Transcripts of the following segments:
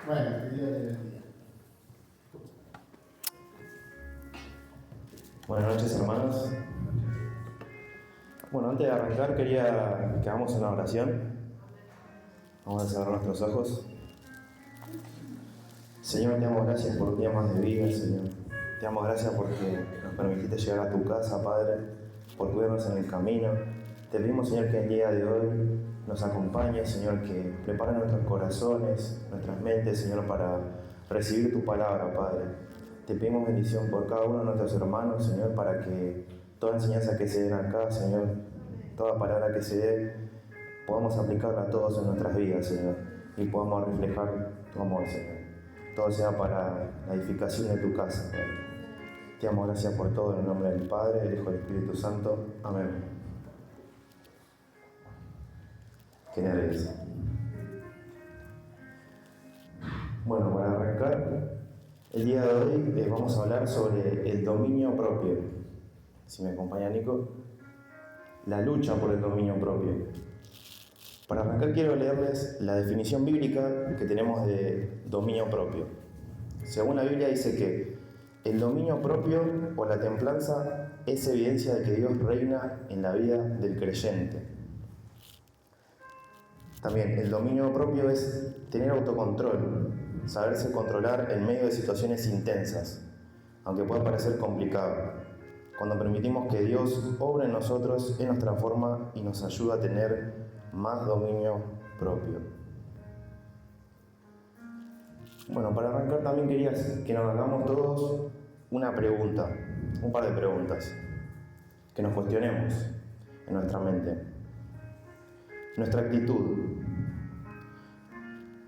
Bueno, que Dios te bendiga. Buenas noches, hermanos. Bueno, antes de arrancar quería que hagamos una oración. Vamos a cerrar nuestros ojos. Señor, te damos gracias por un día más de vida, Señor. Te damos gracias porque nos permitiste llegar a tu casa, Padre, por cuidarnos en el camino. Te pedimos, Señor, que el día de hoy nos acompañes, Señor, que prepare nuestros corazones, nuestras mentes, Señor, para recibir tu palabra, Padre. Te pedimos bendición por cada uno de nuestros hermanos, Señor, para que toda enseñanza que se dé acá, Señor, toda palabra que se dé, podamos aplicarla a todos en nuestras vidas, Señor, y podamos reflejar tu amor, Señor. Todo sea para la edificación de tu casa, Padre. Te damos gracias por todo en el nombre del Padre, del Hijo y del Espíritu Santo. Amén. ¿Quién eres? Bueno, para arrancar, el día de hoy vamos a hablar sobre el dominio propio. Si me acompaña Nico, la lucha por el dominio propio. Para arrancar quiero leerles la definición bíblica que tenemos de dominio propio. Según la Biblia dice que el dominio propio o la templanza es evidencia de que Dios reina en la vida del creyente. También el dominio propio es tener autocontrol, saberse controlar en medio de situaciones intensas, aunque pueda parecer complicado. Cuando permitimos que Dios obre en nosotros, Él nos transforma y nos ayuda a tener más dominio propio. Bueno, para arrancar también quería que nos hagamos todos una pregunta, un par de preguntas, que nos cuestionemos en nuestra mente. Nuestra actitud,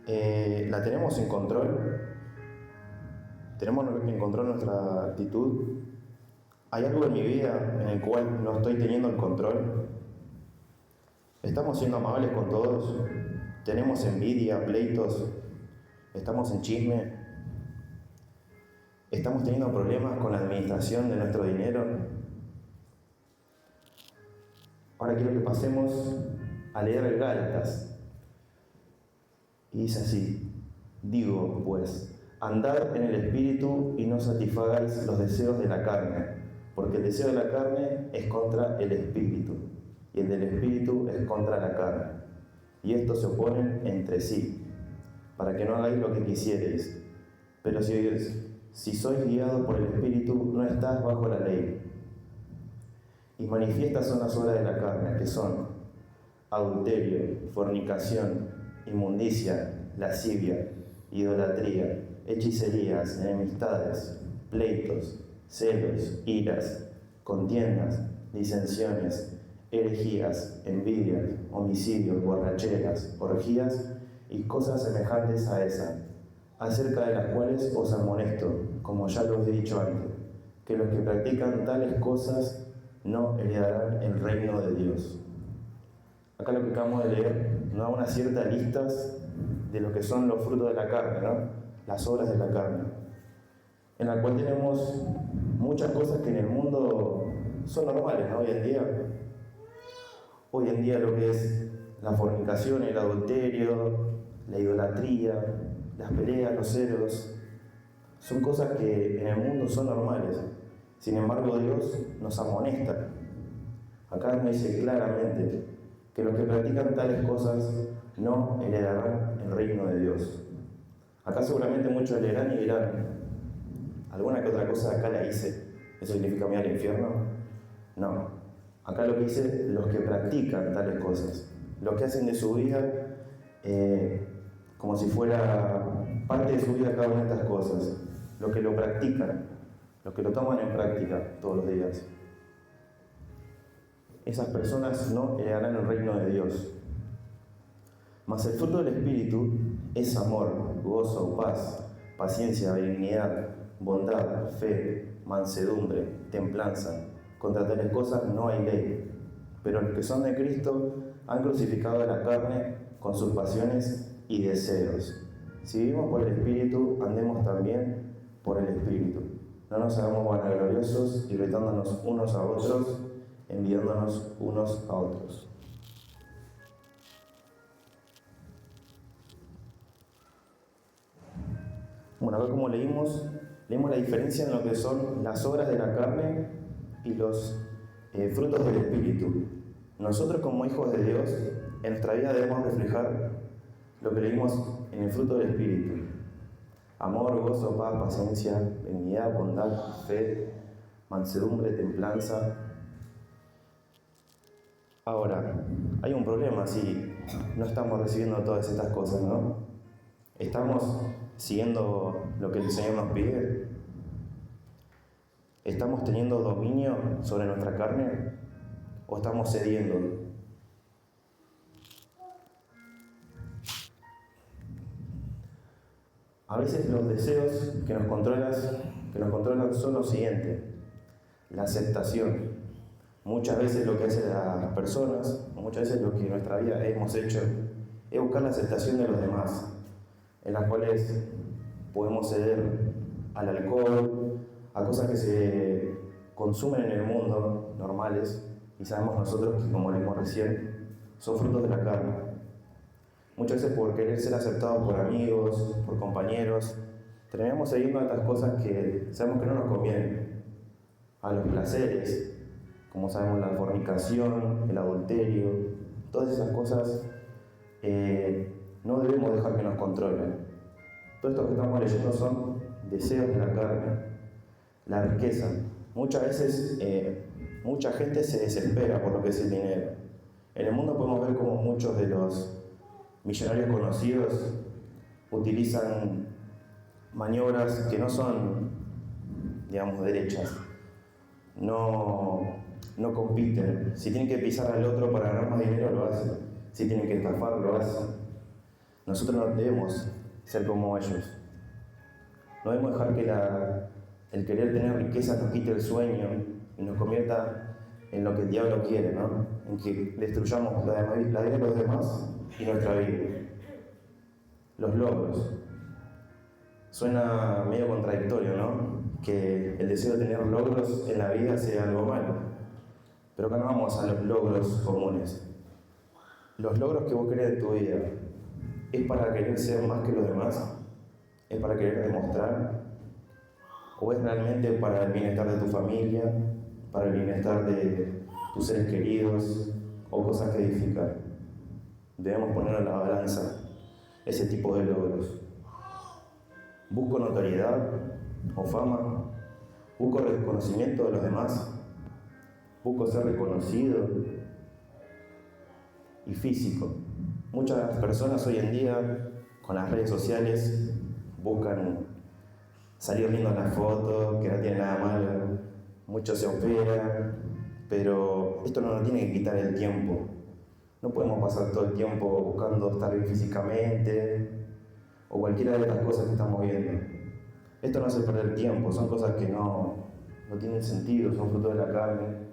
¿la tenemos en control? ¿Tenemos en control nuestra actitud? ¿Hay algo en mi vida en el cual no estoy teniendo el control? ¿Estamos siendo amables con todos? ¿Tenemos envidia, pleitos? ¿Estamos en chisme? ¿Estamos teniendo problemas con la administración de nuestro dinero? Ahora quiero que pasemos a leer el Gálatas. Y dice así: digo, pues, andad en el Espíritu y no satisfagáis los deseos de la carne, porque el deseo de la carne es contra el Espíritu, y el del Espíritu es contra la carne. Y estos se oponen entre sí, para que no hagáis lo que quisierais. Pero si sois guiados por el Espíritu, no estás bajo la ley. Y manifiestas son las obras de la carne, que son adulterio, fornicación, inmundicia, lascivia, idolatría, hechicerías, enemistades, pleitos, celos, iras, contiendas, disensiones, herejías, envidias, homicidios, borracheras, orgías y cosas semejantes a esa, acerca de las cuales os amonesto, como ya lo he dicho antes, que los que practican tales cosas no heredarán el reino de Dios. Acá lo que acabamos de leer nos da unas ciertas listas de lo que son los frutos de la carne, ¿no? Las obras de la carne, en la cual tenemos muchas cosas que en el mundo son normales, ¿no? Hoy en día lo que es la fornicación, el adulterio, la idolatría, las peleas, los celos, son cosas que en el mundo son normales. Sin embargo, Dios nos amonesta. Acá nos dice claramente que los que practican tales cosas no heredarán el reino de Dios. Acá seguramente muchos leerán y dirán: ¿alguna que otra cosa acá la hice? ¿Eso significa ir al infierno? No. Acá lo que dice, los que practican tales cosas, los que hacen de su vida como si fuera parte de su vida cada una de estas cosas, los que lo practican, los que lo toman en práctica todos los días. Esas personas no heredarán el reino de Dios. Mas el fruto del Espíritu es amor, gozo, paz, paciencia, benignidad, bondad, fe, mansedumbre, templanza. Contra tales cosas no hay ley. Pero los que son de Cristo han crucificado a la carne con sus pasiones y deseos. Si vivimos por el Espíritu, andemos también por el Espíritu. No nos hagamos vanagloriosos, irritándonos unos a otros, enviándonos unos a otros. Bueno, acá como leímos la diferencia en lo que son las obras de la carne y los frutos del Espíritu. Nosotros como hijos de Dios, en nuestra vida debemos reflejar lo que leímos en el fruto del Espíritu. Amor, gozo, paz, paciencia, benignidad, bondad, fe, mansedumbre, templanza. Ahora, hay un problema si no estamos recibiendo todas estas cosas, ¿no? ¿Estamos siguiendo lo que el Señor nos pide? ¿Estamos teniendo dominio sobre nuestra carne o estamos cediendo? A veces los deseos que nos controlan son los siguientes: la aceptación. Muchas veces lo que hacen las personas, muchas veces lo que en nuestra vida hemos hecho, es buscar la aceptación de los demás, en las cuales podemos ceder al alcohol, a cosas que se consumen en el mundo, normales, y sabemos nosotros que, como leímos recién, son frutos de la carne. Muchas veces por querer ser aceptados por amigos, por compañeros, terminamos cediendo a estas cosas que sabemos que no nos convienen, a los placeres, como sabemos la fornicación, el adulterio, todas esas cosas no debemos dejar que nos controlen. Todo esto que estamos leyendo son deseos de la carne, la riqueza. Muchas veces mucha gente se desespera por lo que es el dinero. En el mundo podemos ver cómo muchos de los millonarios conocidos utilizan maniobras que no son, digamos, derechas. No compiten. Si tienen que pisar al otro para ganar más dinero, lo hacen. Si tienen que estafar, lo hacen. Nosotros no debemos ser como ellos. No debemos dejar que el querer tener riqueza nos quite el sueño y nos convierta en lo que el diablo quiere, ¿no? En que destruyamos la vida de los demás y nuestra vida. Los logros. Suena medio contradictorio, ¿no? Que el deseo de tener logros en la vida sea algo malo. Pero acá no vamos a los logros comunes. Los logros que vos querés en tu vida, ¿es para querer ser más que los demás? ¿Es para querer demostrar? ¿O es realmente para el bienestar de tu familia, para el bienestar de tus seres queridos o cosas que edificar? Debemos poner en la balanza ese tipo de logros. ¿Busco notoriedad o fama? ¿Busco reconocimiento de los demás? ¿Busco ser reconocido? Y físico. Muchas personas hoy en día, con las redes sociales, buscan salir lindo en la foto, que no tiene nada malo. Muchos se operan, pero esto no nos tiene que quitar el tiempo. No podemos pasar todo el tiempo buscando estar bien físicamente o cualquiera de estas cosas que estamos viendo. Esto no hace perder tiempo, son cosas que no tienen sentido, son fruto de la carne,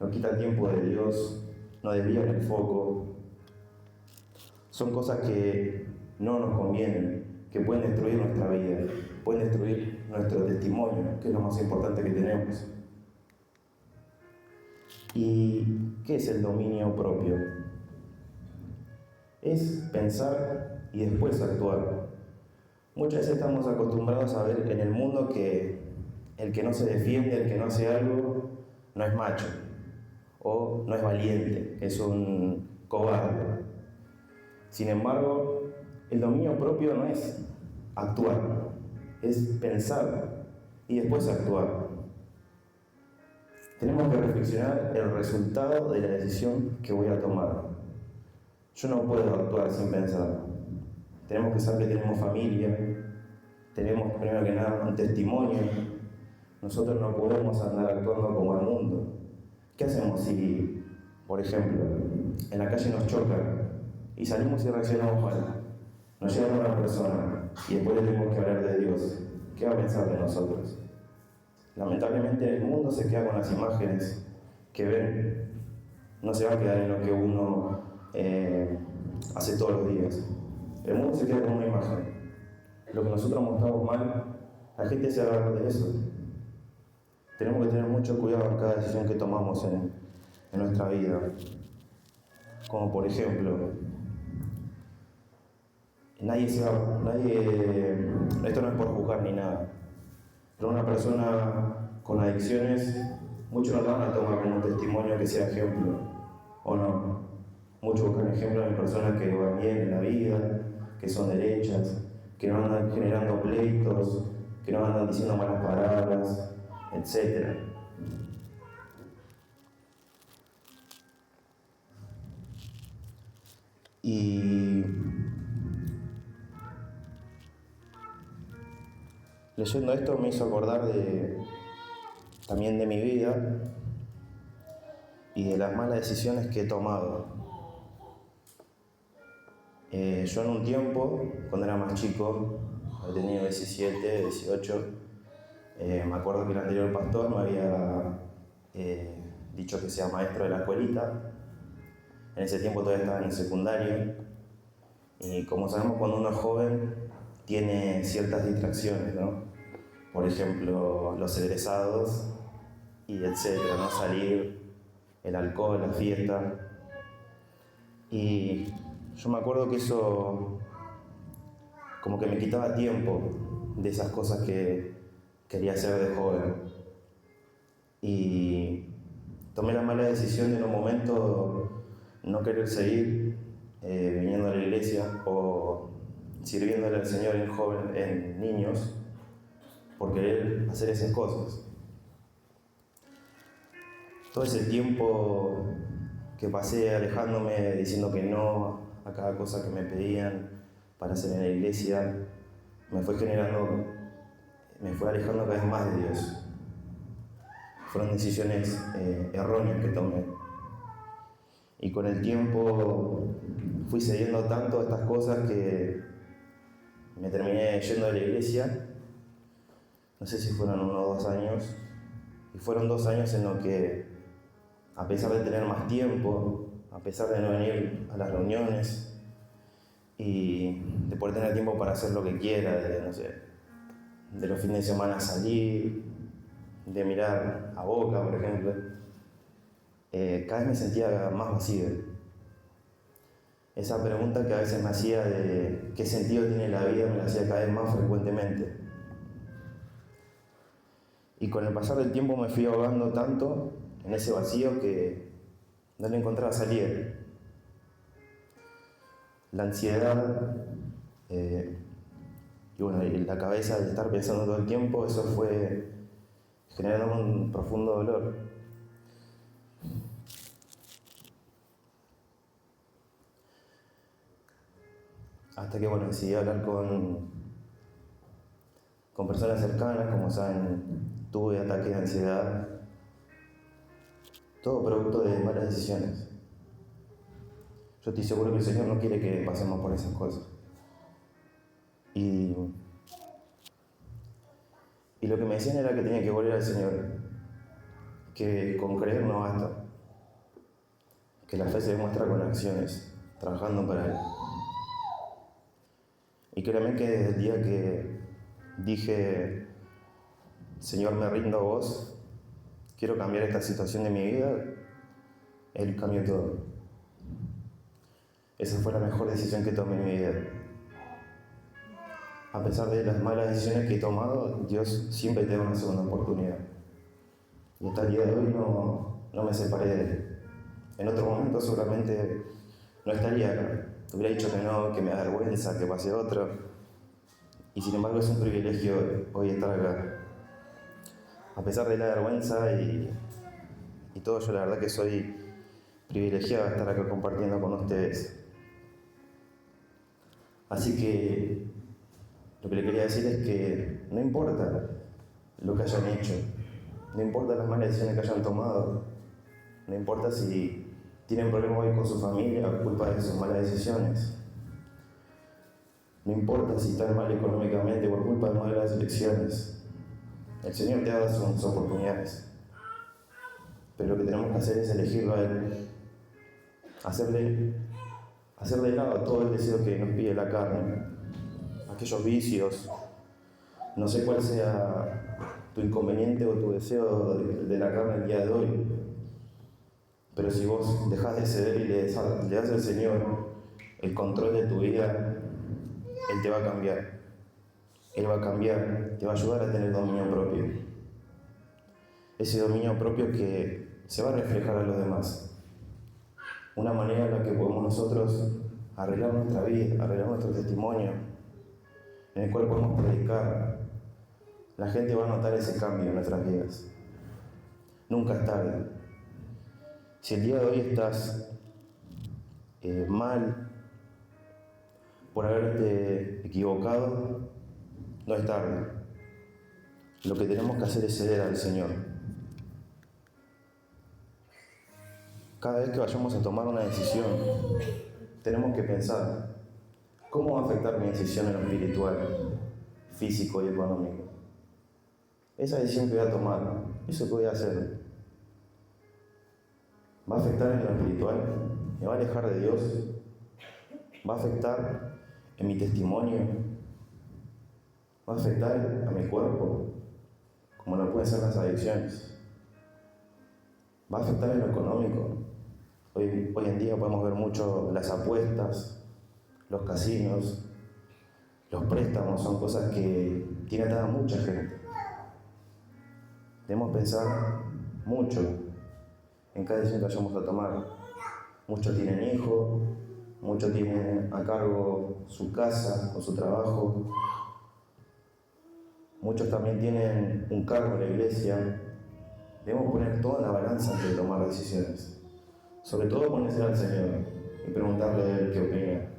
nos quita el tiempo de Dios, nos desvían el foco. Son cosas que no nos convienen, que pueden destruir nuestra vida, pueden destruir nuestro testimonio, que es lo más importante que tenemos. ¿Y qué es el dominio propio? Es pensar y después actuar. Muchas veces estamos acostumbrados a ver en el mundo que el que no se defiende, el que no hace algo, no es macho, o no es valiente, es un cobarde. Sin embargo, el dominio propio no es actuar, es pensar y después actuar. Tenemos que reflexionar el resultado de la decisión que voy a tomar. Yo no puedo actuar sin pensar. Tenemos que saber que tenemos familia, tenemos primero que nada un testimonio. Nosotros no podemos andar actuando como el mundo. ¿Qué hacemos si, por ejemplo, en la calle nos chocan y salimos y reaccionamos mal? Nos llega una persona y después le tenemos que hablar de Dios. ¿Qué va a pensar de nosotros? Lamentablemente el mundo se queda con las imágenes que ven. No se va a quedar en lo que uno hace todos los días. El mundo se queda con una imagen. Lo que nosotros mostramos mal, la gente se agarra de eso. Tenemos que tener mucho cuidado en cada decisión que tomamos en nuestra vida. Como por ejemplo, esto no es por juzgar ni nada, pero una persona con adicciones, muchos no la van a tomar como un testimonio que sea ejemplo, o no. Muchos buscan ejemplos en personas que van bien en la vida, que son derechas, que no andan generando pleitos, que no andan diciendo malas palabras, etc. Y leyendo esto me hizo acordar también de mi vida y de las malas decisiones que he tomado. Yo en un tiempo, cuando era más chico, había tenido 17, 18, me acuerdo que el anterior pastor me había dicho que sea maestro de la escuelita. En ese tiempo todavía estaba en el secundario. Y como sabemos, cuando uno es joven, tiene ciertas distracciones, ¿no? Por ejemplo, los egresados y etcétera, ¿no? Salir, el alcohol, la fiesta. Y yo me acuerdo que eso como que me quitaba tiempo de esas cosas que quería hacer de joven. Y tomé la mala decisión de en un momento no querer seguir viniendo a la iglesia o sirviéndole al Señor en niños por querer hacer esas cosas. Todo ese tiempo que pasé alejándome, diciendo que no a cada cosa que me pedían para hacer en la iglesia, me fue alejando cada vez más de Dios. Fueron decisiones erróneas que tomé. Y con el tiempo fui cediendo tanto a estas cosas que me terminé yendo de la iglesia. No sé si fueron 1 o 2 años. Y fueron 2 años en los que, a pesar de tener más tiempo, a pesar de no venir a las reuniones y de poder tener tiempo para hacer lo que quiera, de los fines de semana salir, de mirar a Boca, por ejemplo, cada vez me sentía más vacío. Esa pregunta que a veces me hacía de qué sentido tiene la vida me la hacía cada vez más frecuentemente. Y con el pasar del tiempo me fui ahogando tanto en ese vacío que no le encontraba salida. La ansiedad y la cabeza de estar pensando todo el tiempo, eso fue generando un profundo dolor. Hasta que decidí hablar con personas cercanas. Como saben, tuve ataques de ansiedad, todo producto de malas decisiones. Yo estoy seguro que el Señor no quiere que pasemos por esas cosas. Y lo que me decían era que tenía que volver al Señor, que con creer no basta, que la fe se demuestra con acciones, trabajando para Él. Y créanme que desde el día que dije, Señor, me rindo a vos, quiero cambiar esta situación de mi vida, Él cambió todo. Esa fue la mejor decisión que tomé en mi vida. A pesar de las malas decisiones que he tomado, Dios siempre te da una segunda oportunidad. Y hasta el día de hoy no me separé de Él. En otro momento seguramente no estaría acá. Te hubiera dicho que no, que me da vergüenza, que pase otro. Y sin embargo es un privilegio hoy estar acá. A pesar de la vergüenza y todo, yo la verdad que soy privilegiado de estar acá compartiendo con ustedes. Así que lo que le quería decir es que no importa lo que hayan hecho, no importa las malas decisiones que hayan tomado, no importa si tienen problemas hoy con su familia por culpa de sus malas decisiones, no importa si están mal económicamente por culpa de malas elecciones. El Señor te ha dado sus oportunidades, pero lo que tenemos que hacer es elegirlo a Él, hacer de lado todo el deseo que nos pide la carne, aquellos vicios. No sé cuál sea tu inconveniente o tu deseo de la carne el día de hoy, pero si vos dejás de ceder y le das al Señor el control de tu vida, Él te va a cambiar. Él va a cambiar, te va a ayudar a tener dominio propio. Ese dominio propio que se va a reflejar a los demás. Una manera en la que podemos nosotros arreglar nuestra vida, arreglar nuestro testimonio, en el cual podemos predicar. La gente va a notar ese cambio en nuestras vidas. Nunca es tarde. Si el día de hoy estás mal por haberte equivocado, no es tarde. Lo que tenemos que hacer es ceder al Señor. Cada vez que vayamos a tomar una decisión, tenemos que pensar, ¿cómo va a afectar mi decisión en lo espiritual, físico y económico? Esa decisión que voy a tomar, eso que voy a hacer, ¿va a afectar en lo espiritual? ¿Me va a alejar de Dios? ¿Va a afectar en mi testimonio? ¿Va a afectar a mi cuerpo? Como lo pueden ser las adicciones. ¿Va a afectar en lo económico? Hoy en día podemos ver mucho las apuestas, los casinos, los préstamos, son cosas que tienen atada a mucha gente. Debemos pensar mucho en cada decisión que vayamos a tomar. Muchos tienen hijos, muchos tienen a cargo su casa o su trabajo. Muchos también tienen un cargo en la iglesia. Debemos poner todo en la balanza antes de tomar decisiones. Sobre todo ponerse al Señor y preguntarle a Él qué opina.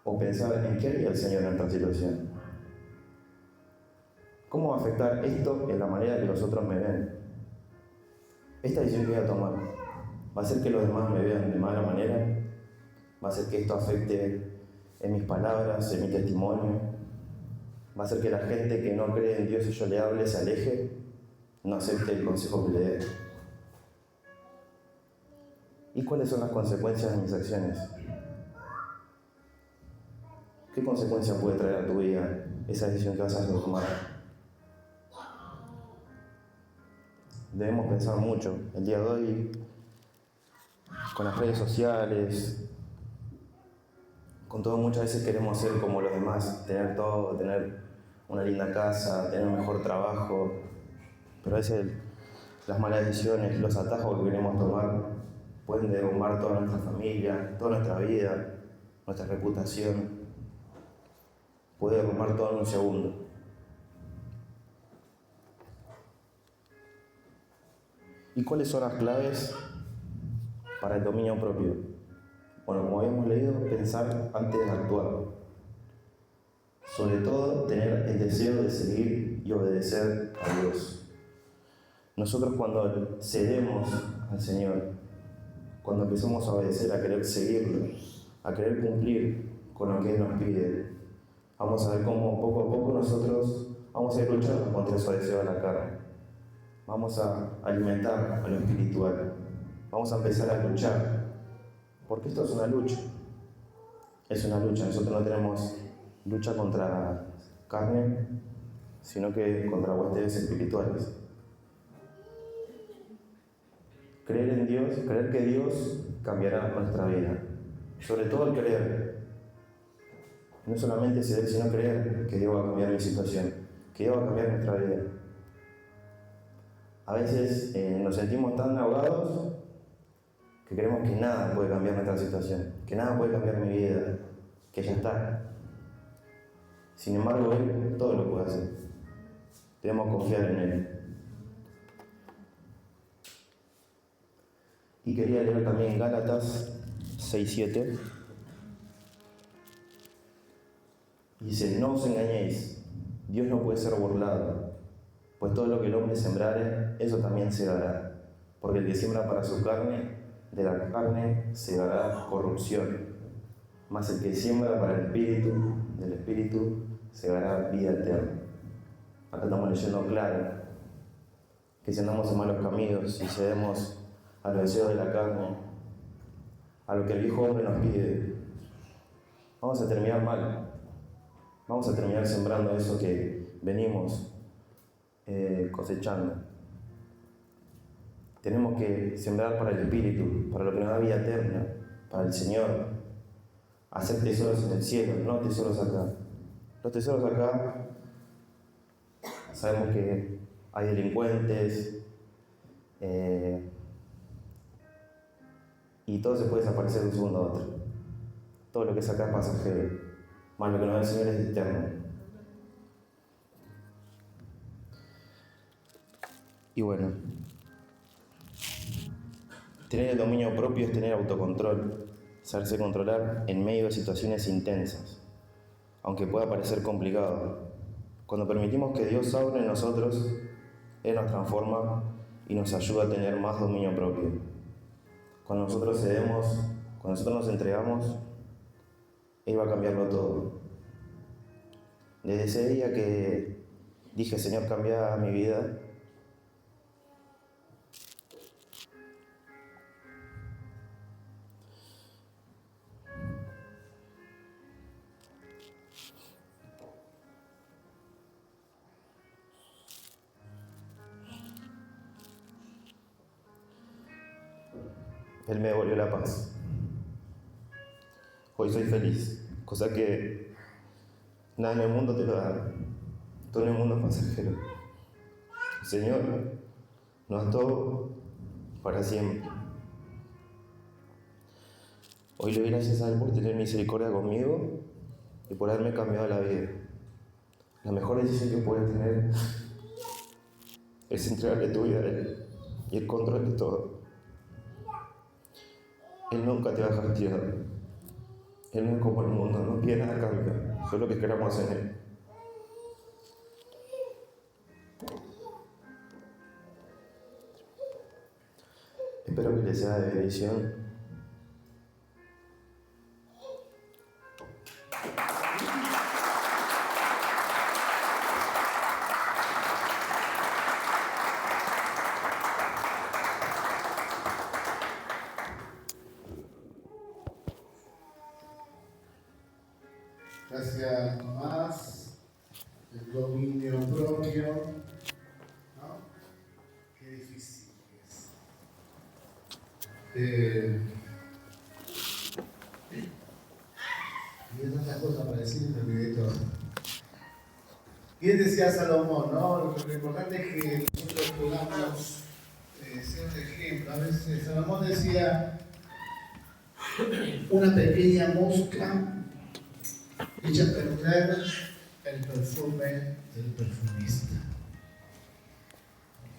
O pensar en qué haría el Señor en esta situación. ¿Cómo va a afectar esto en la manera que los otros me ven? Esta decisión que voy a tomar, ¿va a hacer que los demás me vean de mala manera? ¿Va a hacer que esto afecte en mis palabras, en mi testimonio? ¿Va a hacer que la gente que no cree en Dios y yo le hable se aleje? ¿No acepte el consejo que le dé? ¿Y cuáles son las consecuencias de mis acciones? ¿Qué consecuencia puede traer a tu vida esa decisión que vas a tomar? Debemos pensar mucho. El día de hoy, con las redes sociales, con todo, muchas veces queremos ser como los demás, tener todo, tener una linda casa, tener un mejor trabajo, pero a veces las malas decisiones, los atajos que queremos tomar pueden derrumbar toda nuestra familia, toda nuestra vida, nuestra reputación. Puede derrumbar todo en un segundo. ¿Y cuáles son las claves para el dominio propio? Bueno, como habíamos leído, pensar antes de actuar. Sobre todo, tener el deseo de seguir y obedecer a Dios. Nosotros cuando cedemos al Señor, cuando empezamos a obedecer, a querer seguirlo, a querer cumplir con lo que Él nos pide, vamos a ver cómo poco a poco nosotros vamos a ir luchando contra esos deseos de la carne. Vamos a alimentar a lo espiritual. Vamos a empezar a luchar. Porque esto es una lucha. Es una lucha. Nosotros no tenemos lucha contra carne, sino que contra huestes espirituales. Creer en Dios, creer que Dios cambiará nuestra vida. Sobre todo el creer. No solamente ceder, sino creer que Dios va a cambiar mi situación, que Dios va a cambiar nuestra vida. A veces nos sentimos tan ahogados que creemos que nada puede cambiar nuestra situación, que nada puede cambiar mi vida, que ya está. Sin embargo, Él todo lo puede hacer. Debemos confiar en Él. Y quería leer también Gálatas 6:7. Dice: no os engañéis, Dios no puede ser burlado, pues todo lo que el hombre sembrare, eso también segará. Porque el que siembra para su carne, de la carne segará corrupción. Mas el que siembra para el Espíritu, del Espíritu segará vida eterna. Acá estamos leyendo claro que si andamos en malos caminos, si cedemos a los deseos de la carne, a lo que el viejo hombre nos pide, vamos a terminar mal. Vamos a terminar sembrando eso que venimos cosechando. Tenemos que sembrar para el Espíritu, para lo que nos da vida eterna, para el Señor, hacer tesoros en el cielo, no tesoros acá. Los tesoros acá, sabemos que hay delincuentes, y todo se puede desaparecer de un segundo a otro. Todo lo que es acá es pasajero, más lo que nos da el Señor es eterno. Y bueno, tener el dominio propio es tener autocontrol, saberse controlar en medio de situaciones intensas, aunque pueda parecer complicado. Cuando permitimos que Dios obre en nosotros, Él nos transforma y nos ayuda a tener más dominio propio. Cuando nosotros cedemos, cuando nosotros nos entregamos, Él va a cambiarlo todo. Desde ese día que dije, Señor, cambia mi vida, Él me devolvió la paz. Hoy soy feliz, cosa que nada en el mundo te lo da. Todo en el mundo es pasajero. El Señor nos ató para siempre. Hoy le doy gracias a Él por tener misericordia conmigo y por haberme cambiado la vida. La mejor decisión que puedes tener es entregarle tu vida a Él y el control de todo. Él nunca te va a dejar tirado. Él no es como el mundo, no pide nada a cambio, solo que queramos en Él. Espero que les sea de bendición. Gracias, Tomás. El dominio propio, ¿no? Qué difícil es. Y hay tantas cosas para decir y me olvidé todo. Bien decía Salomón, ¿no? Lo importante es que nosotros podamos ser un ejemplo. A veces Salomón decía, una pequeña mosca echa a perder el perfume del perfumista.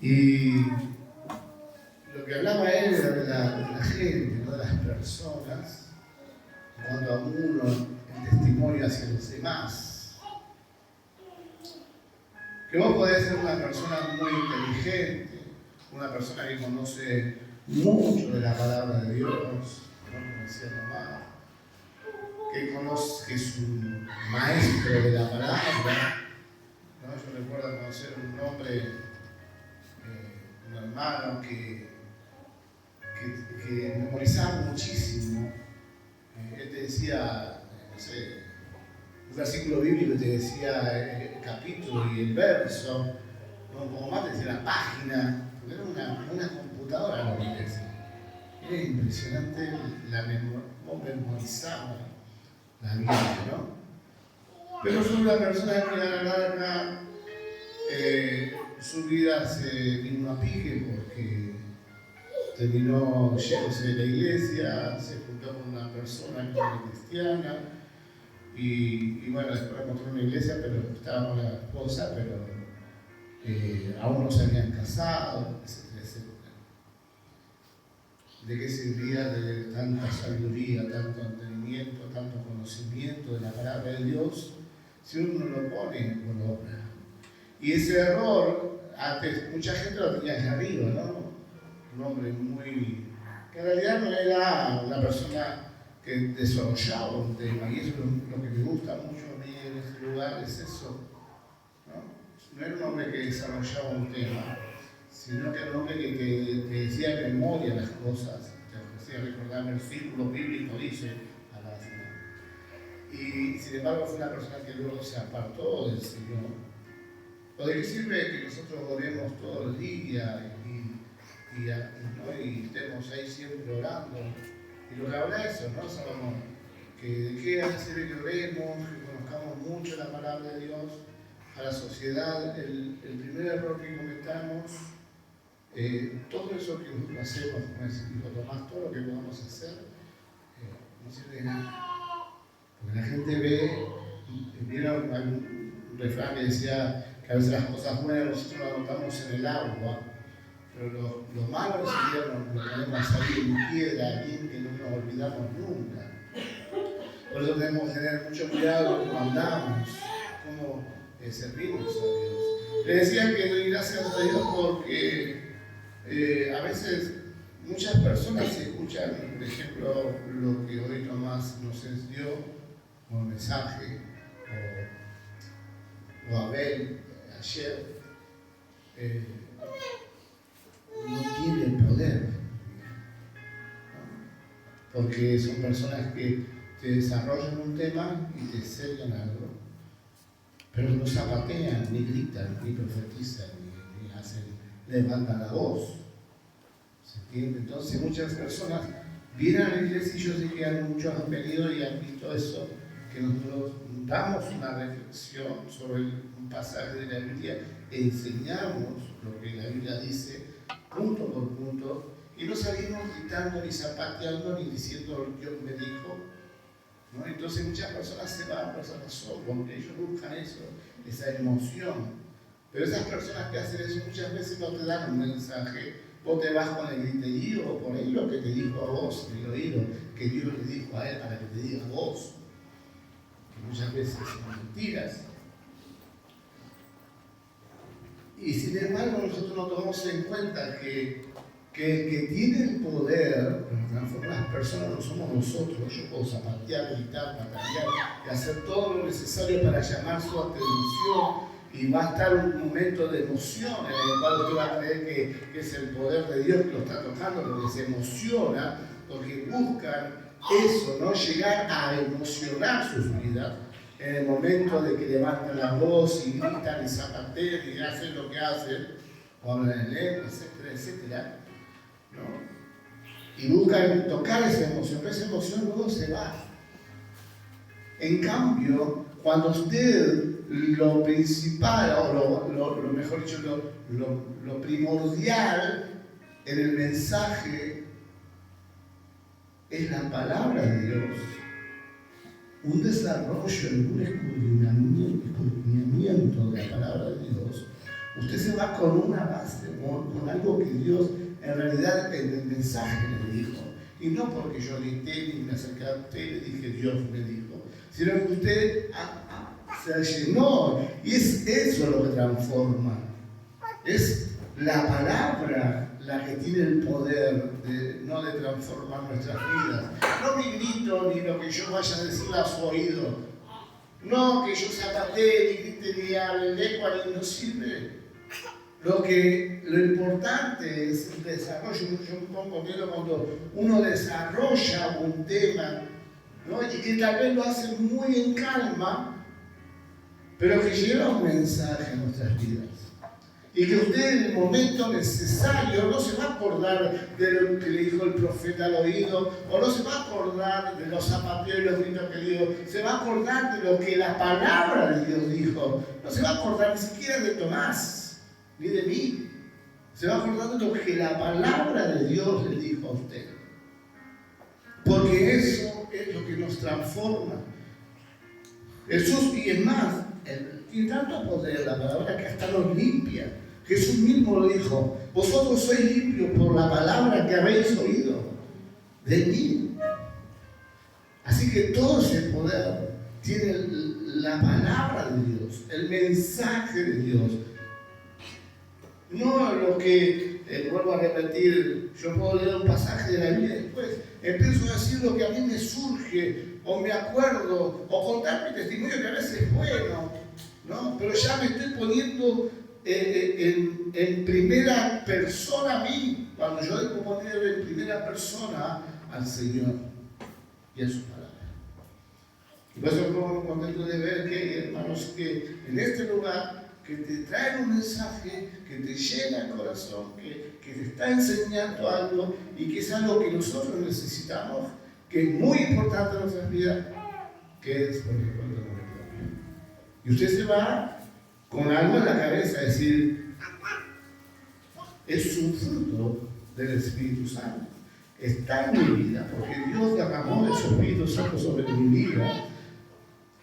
Y lo que hablaba él era de la gente, ¿no? De las personas, cuando a uno el testimonio hacia los demás. Que vos podés ser una persona muy inteligente, una persona que conoce mucho de la palabra de Dios, ¿no? Como decía Tomás, que es un maestro de la palabra, ¿no? Yo recuerdo conocer un hombre, un hermano que memorizaba muchísimo. Él te decía, no sé, un versículo bíblico te decía el capítulo y el verso, ¿no? Como más te decía la página, porque era una computadora lo que te decía. Era impresionante cómo memorizaba la Biblia, ¿no? Pero fue una persona que a la larga su vida se vino a pique porque terminó yéndose de la iglesia, se juntó con una persona que era cristiana y bueno, después encontró una iglesia, pero estaba con la esposa, pero aún no se habían casado, etcétera, etcétera. ¿De qué servía de tanta sabiduría, tanto entendimiento, tanto conocimiento de la palabra de Dios si uno no lo pone por obra? Y ese error, antes mucha gente lo tenía allá arriba, ¿no? Un hombre que en realidad no era una persona que desarrollaba un tema, y eso es lo que me gusta mucho a mí en este lugar, es eso, ¿no? No era un hombre que desarrollaba un tema, sino que era un hombre que decía de memoria las cosas, te hacía recordar el círculo bíblico, dice, a la final. Y sin embargo fue una persona que luego se apartó del Señor. ¿O de qué sirve que nosotros oremos todo el día y estemos ahí siempre orando? Y lo que habla eso, ¿no? Salomón, de qué hacer que oremos, que conozcamos mucho la palabra de Dios a la sociedad. El primer error que cometamos, todo eso que nosotros hacemos, como dijo Tomás, todo lo que podamos hacer, no sirve de nada. Porque la gente vieron algún refrán que decía que a veces las cosas buenas nosotros las notamos en el agua, pero lo malo enseguida lo ponemos ahí en piedra, que no nos olvidamos nunca. Por eso tenemos que tener mucho cuidado cómo andamos, cómo servimos a Dios. Le decía que doy gracias a Dios porque a veces muchas personas escuchan, por ejemplo, lo que hoy Tomás nos dio como mensaje, o Abel ayer, no tiene el poder, ¿no? Porque son personas que te desarrollan un tema y te enseñan algo, pero no zapatean, ni gritan, ni profetizan, ni hacen, levantan la voz. ¿Se entiende? Entonces muchas personas vienen a la iglesia, y yo sé que muchos han venido y han visto eso, que nosotros damos una reflexión sobre un pasaje de la Biblia, enseñamos lo que la Biblia dice, punto por punto, y no salimos gritando, ni zapateando, ni diciendo Dios me dijo, ¿no? Entonces muchas personas se van por esa razón, porque ellos buscan eso, esa emoción. Pero esas personas que hacen eso muchas veces no te dan un mensaje, vos te vas con el griterío, por ahí lo que te dijo a vos, en el oído, que Dios le dijo a él para que te diga a vos, que muchas veces son mentiras. Y sin embargo nosotros no tomamos en cuenta que el que tiene el poder para transformar a las personas no somos nosotros. Yo puedo zapatear, gritar, patalear y hacer todo lo necesario para llamar su atención, y va a estar un momento de emoción en el cual usted va a creer que es el poder de Dios que lo está tocando, porque se emociona, porque buscan eso, ¿no? Llegar a emocionar sus vidas en el momento de que levantan la voz y gritan y zapatean y hacen lo que hacen, o hablan en lengua, etcétera, etcétera, ¿no? Y buscan tocar esa emoción, pero esa emoción luego se va. En cambio, cuando usted lo principal, o lo mejor dicho, lo primordial en el mensaje es la palabra de Dios, un desarrollo, un escudriñamiento de la palabra de Dios, usted se va con una base, con algo que Dios en realidad en el mensaje le dijo. Y no porque yo grité ni me acerqué a usted y le dije Dios me dijo, sino que usted se llenó, y es eso lo que transforma. Es la palabra la que tiene el poder no de transformar nuestras vidas. No mi grito ni lo que yo vaya a decir a su oído. No que yo zapatee, ni grite, ni hable lengua, ni no sirve. Lo importante es el desarrollo. Yo me pongo contento cuando uno desarrolla un tema, ¿no? Y que tal vez lo hace muy en calma, pero que lleva un mensaje a nuestras vidas. Y que usted en el momento necesario no se va a acordar de lo que le dijo el profeta al oído, o no se va a acordar de los zapateos y los gritos que dijo, se va a acordar de lo que la palabra de Dios dijo. No se va a acordar ni siquiera de Tomás, ni de mí. Se va a acordar de lo que la palabra de Dios le dijo a usted. Porque eso es lo que nos transforma. Jesús, y es más, tiene tanto poder la palabra que hasta nos limpia. Jesús mismo lo dijo, vosotros sois limpios por la palabra que habéis oído de mí. Así que todo ese poder tiene la palabra de Dios, el mensaje de Dios. No lo que, vuelvo a repetir, yo puedo leer un pasaje de la Biblia y después empiezo a decir lo que a mí me surge, o me acuerdo, o contar mi testimonio, que a veces es bueno, ¿no? Pero ya me estoy poniendo en primera persona a mí, cuando yo debo poner en primera persona al Señor y a su palabra. Y por eso estoy muy contento de ver que hay hermanos que en este lugar que te traen un mensaje, que te llena el corazón, que te está enseñando algo y que es algo que nosotros necesitamos, que es muy importante en nuestras vidas, que es por el encuentro con el propio. Y usted se va con algo en la cabeza, es decir, es un fruto del Espíritu Santo. Está en mi vida, porque Dios derramó de su Espíritu Santo sobre mi vida.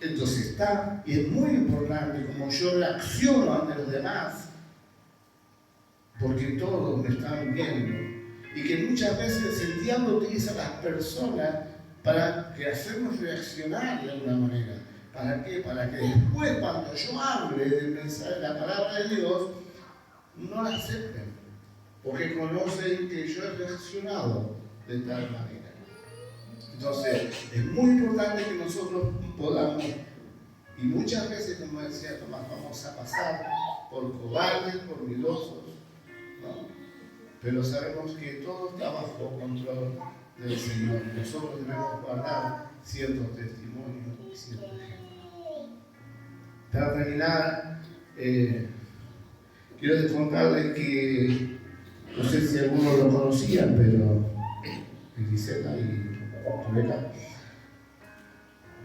Entonces está, y es muy importante como yo reacciono ante los demás, porque todos me están viendo. Y que muchas veces el diablo utiliza a las personas para que hacernos reaccionar de alguna manera. ¿Para qué? Para que después, cuando yo hable del mensaje de la palabra de Dios, no la acepten, porque conocen que yo he reaccionado de tal manera. Entonces, es muy importante que nosotros podamos, y muchas veces, como decía Tomás, vamos a pasar por cobardes, por miedosos, ¿no? Pero sabemos que todo está bajo control del Señor. Nosotros debemos guardar ciertos testimonios y ciertos ejemplos. Para terminar, quiero contarles que, no sé si algunos lo conocían, pero Eliseta y Rebeca,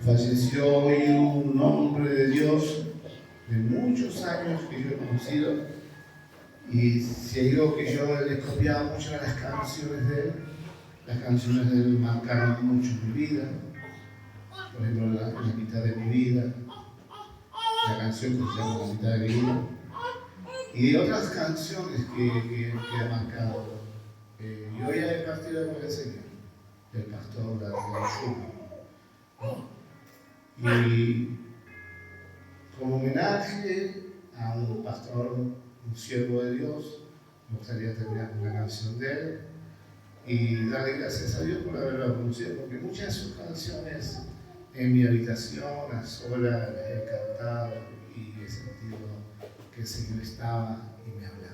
falleció hoy un hombre de Dios de muchos años que yo he conocido, y si digo que yo les copiaba mucho de las canciones de él, las canciones de él marcaron mucho mi vida. Por ejemplo, la mitad de mi vida, la canción que se llama La mitad de mi vida, y otras canciones que ha marcado. Y hoy he partido con el Señor, del pastor de la Y como homenaje a un pastor, un siervo de Dios, me gustaría terminar con una canción de él y darle gracias a Dios por haberlo conocido, porque muchas de sus canciones en mi habitación, a solas, he cantado y he sentido que el Señor estaba y me hablaba.